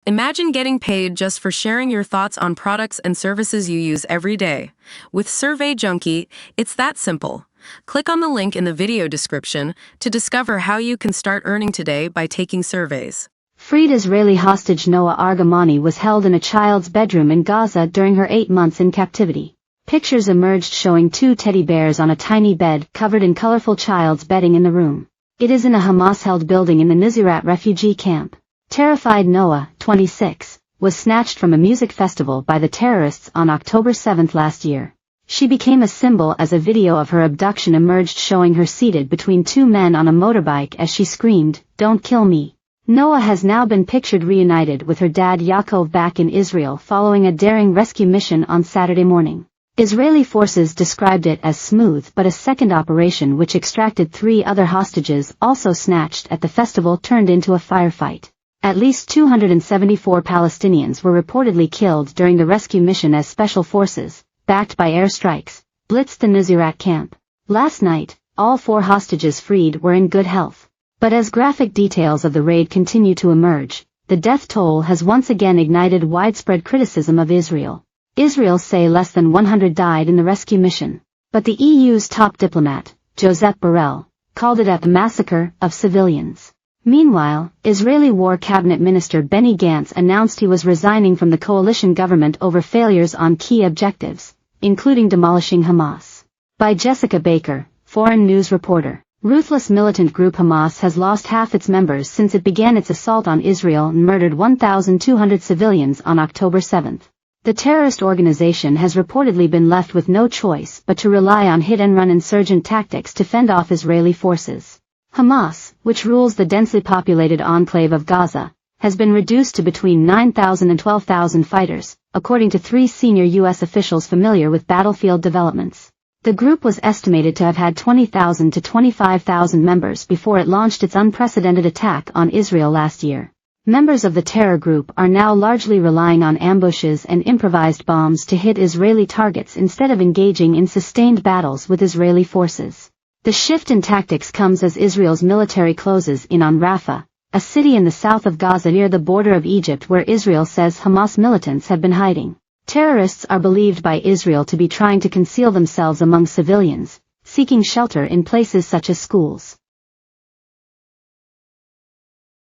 Imagine getting paid just for sharing your thoughts on products and services you use every day. With Survey Junkie, it's that simple. Click on the link in the video description to discover how you can start earning today by taking surveys. Freed Israeli hostage Noa Argamani was held in a child's bedroom in Gaza during her 8 months in captivity. Pictures emerged showing 2 teddy bears on a tiny bed covered in colorful child's bedding in the room. It is in a Hamas-held building in the Nuseirat refugee camp. Terrified Noa, 26, was snatched from a music festival by the terrorists on October 7 last year. She became a symbol as a video of her abduction emerged showing her seated between 2 men on a motorbike as she screamed, "Don't kill me." Noa has now been pictured reunited with her dad Yaakov back in Israel following a daring rescue mission on Saturday morning. Israeli forces described it as smooth, but a second operation which extracted 3 other hostages also snatched at the festival turned into a firefight. At least 274 Palestinians were reportedly killed during the rescue mission as special forces, backed by airstrikes, blitzed the Nuseirat camp. Last night, all 4 hostages freed were in good health. But as graphic details of the raid continue to emerge, the death toll has once again ignited widespread criticism of Israel. Israel say less than 100 died in the rescue mission. But the EU's top diplomat, Josep Borrell, called it a massacre of civilians. Meanwhile, Israeli War Cabinet Minister Benny Gantz announced he was resigning from the coalition government over failures on key objectives, including demolishing Hamas. By Jessica Baker, foreign news reporter. Ruthless militant group Hamas has lost half its members since it began its assault on Israel and murdered 1,200 civilians on October 7. The terrorist organization has reportedly been left with no choice but to rely on hit-and-run insurgent tactics to fend off Israeli forces. Hamas, which rules the densely populated enclave of Gaza, has been reduced to between 9,000 and 12,000 fighters, according to 3 senior U.S. officials familiar with battlefield developments. The group was estimated to have had 20,000 to 25,000 members before it launched its unprecedented attack on Israel last year. Members of the terror group are now largely relying on ambushes and improvised bombs to hit Israeli targets instead of engaging in sustained battles with Israeli forces. The shift in tactics comes as Israel's military closes in on Rafah, a city in the south of Gaza near the border of Egypt where Israel says Hamas militants have been hiding. Terrorists are believed by Israel to be trying to conceal themselves among civilians, seeking shelter in places such as schools.